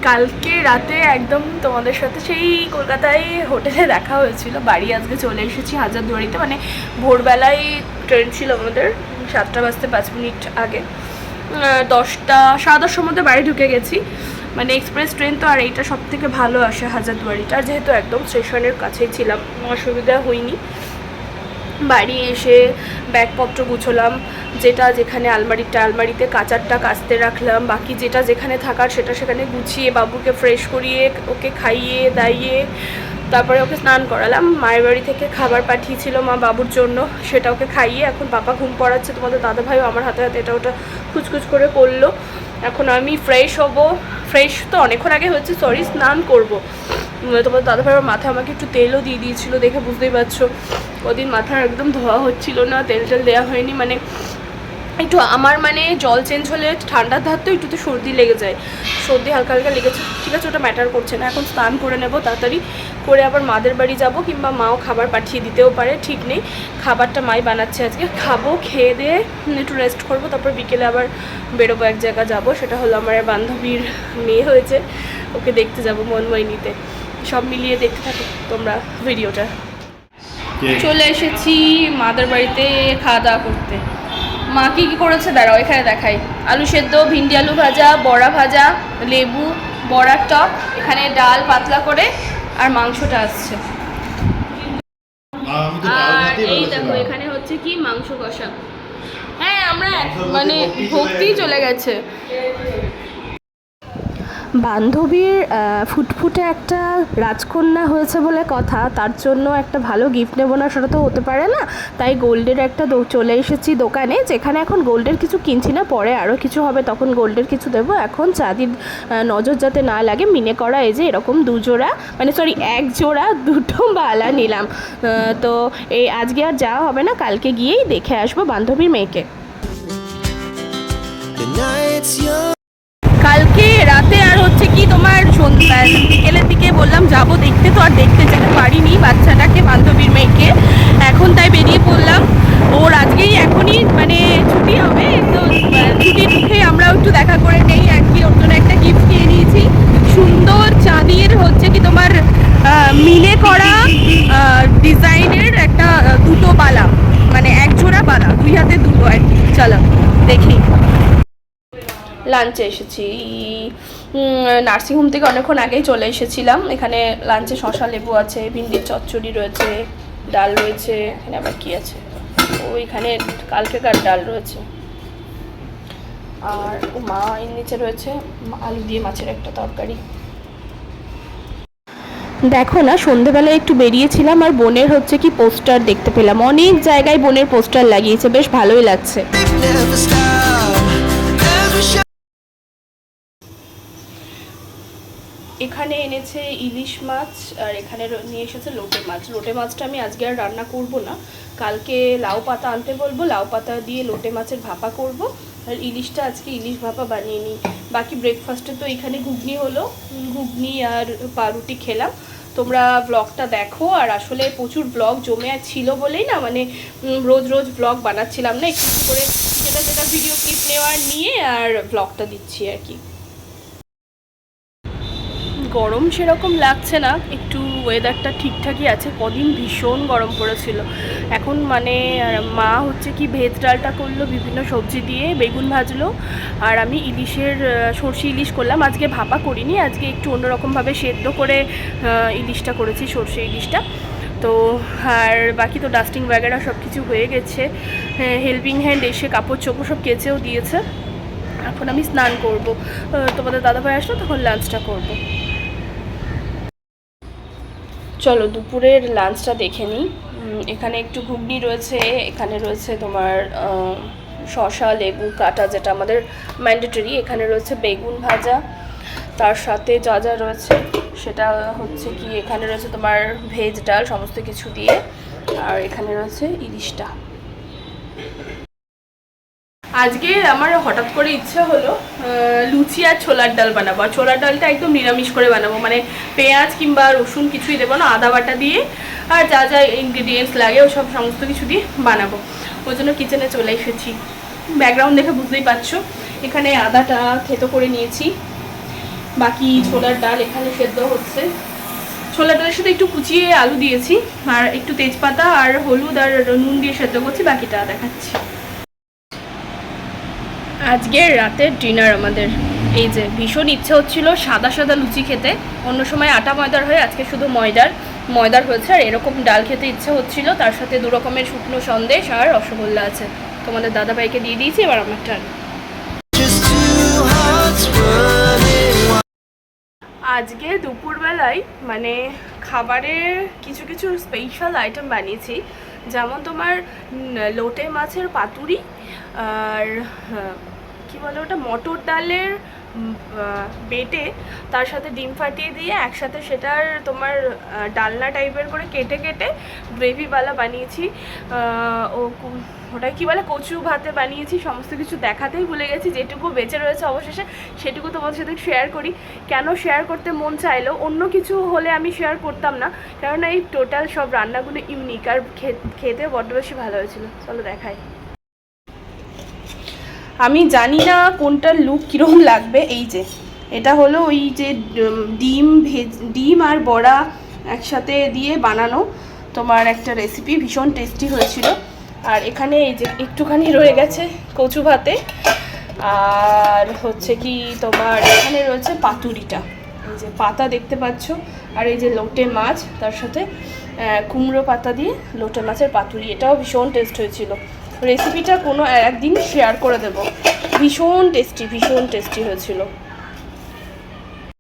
কালকে রাতে একদম তোমাদের সাথে সেই কলকাতায় হোটেলে দেখা হয়েছিল। বাড়ি আজকে চলে এসেছি হাজারদুয়ারিতে, মানে ভোরবেলায় ট্রেন ছিল আমাদের 7টা বাজতে 5 মিনিট আগে, 10টা 10:30টার মধ্যে বাড়ি ঢুকে গেছি। মানে এক্সপ্রেস ট্রেন তো, আর এইটা সব থেকে ভালো আসে হাজারদুয়ারিটা, যেহেতু একদম স্টেশনের কাছেই ছিলাম, অসুবিধা হয়নি। বাড়ি এসে ব্যাগপত্র গুছোলাম, যেটা যেখানে আলমারিতে কাচারটা কাচতে রাখলাম, বাকি যেটা যেখানে থাকার সেটা সেখানে গুছিয়ে বাবুকে ফ্রেশ করিয়ে ওকে খাইয়ে দাইয়ে তারপরে ওকে স্নান করালাম। মায়ের বাড়ি থেকে খাবার পাঠিয়েছিল মা বাবুর জন্য, সেটা ওকে খাইয়ে এখন পাপা ঘুম পড়াচ্ছে। তোমাদের দাদাভাইও আমার হাতে হাতে এটা ওটা খুচখুচ করে করলো। এখন আমি ফ্রেশ হব, ফ্রেশ তো অনেকক্ষণ আগে হচ্ছে, সরি, স্নান করব। তোমার দাদাভাইয়ের মাথায় আমাকে একটু তেলও দিয়ে দিয়েছিলো, দেখে বুঝতেই পারছো ওদিন মাথার একদম ধোয়া হচ্ছিল না, তেল দেওয়া হয়নি। মানে একটু আমার মানে জল চেঞ্জ হলে ঠান্ডার ধার তো একটু তো সর্দি লেগে যায়, সর্দি হালকা হালকা লেগেছে, ঠিক আছে, ওটা ম্যাটার করছে না। এখন স্নান করে নেব তাড়াতাড়ি করে, আবার মাদের বাড়ি যাব, কিংবা মাও খাবার পাঠিয়ে দিতেও পারে, ঠিক নেই। খাবারটা মাই বানাচ্ছে আজকে, খাবো, খেয়ে দিয়ে একটু রেস্ট করবো, তারপর বিকেলে আবার বেরোবো, এক জায়গা যাব। সেটা হলো আমার বান্ধবীর মেয়ে হয়েছে, ওকে দেখতে যাব মনময়নীতে। সব মিলিয়ে দেখতে থাকো তোমরা ভিডিওটা। চলে এসেছি মাদের বাড়িতে খাওয়া দাওয়া করতে। মা কী কী করেছে দাঁড়াও এখানে দেখাই। আলু সেদ্ধ, ভিন্ডি আলু ভাজা, বড়া ভাজা, লেবু, বড়ার টক, এখানে ডাল পাতলা করে, আর মাংসটা আসছে। আর এই দেখো এখানে হচ্ছে কি মাংস কষা। হ্যাঁ, আমরা মানে ভক্তি চলে গেছে। বান্ধবীর ফুটফুটে একটা রাজকন্যা হয়েছে বলে কথা, তার জন্য একটা ভালো গিফট নেবো না সেটা তো হতে পারে না। তাই গোল্ডের একটা চলে এসেছি দোকানে, যেখানে এখন গোল্ডের কিছু কিনছি না, পরে আরও কিছু হবে তখন গোল্ডের কিছু দেবো। এখন চাঁদির নজর যাতে না লাগে, মিনে করা এই যে এরকম এক জোড়া দুটো বালা নিলাম। তো এই আজকে আর যাওয়া হবে না, কালকে গিয়েই দেখে আসবো বান্ধবীর মেয়েকে। কালকে রাতে আর হচ্ছে কি তোমার বিকেলের দিকে বললাম যাব দেখতে, তো আর দেখতে যেতে পারিনি বাচ্চাটাকে, বান্ধবীর মেয়েকে। এখন তাই বেরিয়ে পড়লাম। ওর আজকেই এখনই মানে ছুটি হবে, তো ছুটির মুখে আমরাও একটু দেখা করে নেই আর কি। ওর জন্য একটা গিফট নিয়ে নিয়েছি, সুন্দর চাঁদির হচ্ছে কি তোমার মিনে করা ডিজাইনের একটা দুটো বালা, মানে এক জোড়া বালা, 2 হাতে দুটো আর কি। চলো দেখি। লাঞ্চে এসেছি, নার্সিংহোম থেকে অনেকক্ষণ আগেই চলে এসেছিলাম। এখানে লাঞ্চে শশা লেবু আছে, ভিন্ডির চচ্চড়ি রয়েছে, ডাল রয়েছে, এখানে আবার কি আছে, ওইখানে কালকেকার ডাল রয়েছে, আর মা এর নিচে রয়েছে আলু দিয়ে মাছের একটা তরকারি। দেখো না, সন্ধেবেলায় একটু বেরিয়েছিলাম আর বোনের হচ্ছে কি পোস্টার দেখতে পেলাম, অনেক জায়গায় বোনের পোস্টার লাগিয়েছে, বেশ ভালোই লাগছে। এখানে এনেছে ইলিশ মাছ, আর এখানে নিয়ে এসেছে লোটে মাছ। লোটে মাছটা আমি আজকে আর রান্না করব না, কালকে লাউ পাতা আনতে বলবো, লাউ পাতা দিয়ে লোটে মাছের ভাপা করব, আর ইলিশটা আজকে ইলিশ ভাপা বানিয়ে নিই। বাকি ব্রেকফাস্টে তো এখানে ঘুগনি হলো, ঘুগনি আর পাউরুটি খেলাম। তোমরা ব্লগটা দেখো, আর আসলে প্রচুর ব্লগ জমে ছিল বলেই না, মানে রোজ রোজ ব্লগ বানাচ্ছিলাম না, একটু করে যেটা যেটা ভিডিও ক্লিপ নেওয়ার নিয়ে আর ব্লগটা দিচ্ছি আর কি। গরম সেরকম লাগছে না, একটু ওয়েদারটা ঠিকঠাকই আছে, কদিন ভীষণ গরম পড়েছিল। এখন মানে মা হচ্ছে কি ভেজ ডালটা করলো বিভিন্ন সবজি দিয়ে, বেগুন ভাজলো, আর আমি সর্ষে ইলিশ করলাম। আজকে ভাপা করিনি, আজকে একটু অন্যরকমভাবে সেদ্ধ করে ইলিশটা করেছি, সর্ষে ইলিশটা। তো আর বাকি তো ডাস্টিং ব্যাগেরা সব কিছু হয়ে গেছে, হেল্পিং হ্যান্ড এসে কাপড় চোপড় সব কেচেও দিয়েছে। এখন আমি স্নান করব, তোমাদের দাদাভাই আসলো তখন লাঞ্চটা করব। চলো দুপুরের লাঞ্চটা দেখে নিই। এখানে একটু ঘুগনি রয়েছে, এখানে রয়েছে তোমার শসা লেবু কাটা, যেটা আমাদের ম্যান্ডেটরি। এখানে রয়েছে বেগুন ভাজা, তার সাথে যা যা রয়েছে সেটা হচ্ছে কি, এখানে রয়েছে তোমার ভেজ ডাল সমস্ত কিছু দিয়ে, আর এখানে রয়েছে ইলিশটা। আজকে আমার হঠাৎ করে ইচ্ছা হলো লুচি আর ছোলার ডাল বানাবো, আর ছোলার ডালটা একদম নিরামিষ করে বানাবো, মানে পেঁয়াজ কিংবা রসুন কিছুই দেবো না, আদা বাটা দিয়ে আর যা যা ইনগ্রিডিয়েন্টস লাগে ওসব সমস্ত কিছু দিয়ে বানাবো। ওই জন্য কিচেনে চলে এসেছি, ব্যাকগ্রাউন্ড দেখে বুঝতেই পারছো। এখানে আদাটা থেতো করে নিয়েছি, বাকি ছোলার ডাল এখানে সেদ্ধ হচ্ছে। ছোলার ডালের সাথে একটু কুচিয়ে আলু দিয়েছি, আর একটু তেজপাতা আর হলুদ আর নুন দিয়ে সেদ্ধ করছি, বাকিটা দেখাচ্ছি। আজকের রাতের ডিনার আমাদের এই যে, ভীষণ ইচ্ছে হচ্ছিল সাদা সাদা লুচি খেতে, অন্য সময় আটা ময়দার হয়, আজকে শুধু ময়দার হয়েছে। আর এরকম ডাল খেতে ইচ্ছে হচ্ছিল, তার সাথে 2 রকমের শুকনো সন্দেশ আর রসগোল্লা আছে। তোমাদের দাদাভাইকে দিয়ে দিয়েছি, এবার আমারটা। আজকে দুপুরবেলায় মানে খাবারে কিছু কিছু স্পেশাল আইটেম বানিয়েছি, যেমন তোমার লোটে মাছের পাতুরি, আর কি বলে ওটা, মটর ডালের বেটে তার সাথে ডিম ফাটিয়ে দিয়ে একসাথে সেটার তোমার ডালনা টাইপের করে কেটে কেটে গ্রেভিওয়ালা বানিয়েছি। ওটা কি বলে, কচু ভাতে বানিয়েছি। সমস্ত কিছু দেখাতেই ভুলে গেছি, যেটুকু বেঁচে রয়েছে অবশেষে সেটুকু তোমাদের সাথে শেয়ার করি। কেন শেয়ার করতে মন চাইলো, অন্য কিছু হলে আমি শেয়ার করতাম না, কারণ এই টোটাল সব রান্নাগুলো ইউনিক আর খেতে বড্ড বেশি ভালো হয়েছিল। চলো দেখাই। আমি জানি না কোনটার লুক কীরকম লাগবে। এই যে এটা হলো ওই যে ডিম আর বড়া একসাথে দিয়ে বানানো তোমার একটা রেসিপি, ভীষণ টেস্টি হয়েছিল। আর এখানে এই যে একটুখানি রয়ে গেছে কচু ভাতে, আর হচ্ছে কি তোমার এখানে রয়েছে পাতুরিটা, এই যে পাতা দেখতে পাচ্ছ, আর এই যে লোটে মাছ, তার সাথে কুমড়ো পাতা দিয়ে লোটে মাছের পাতুরি, এটাও ভীষণ টেস্ট হয়েছিল। রেসিপিটা কোনো একদিন শেয়ার করে দেব, ভীষণ টেস্টি হয়েছিল।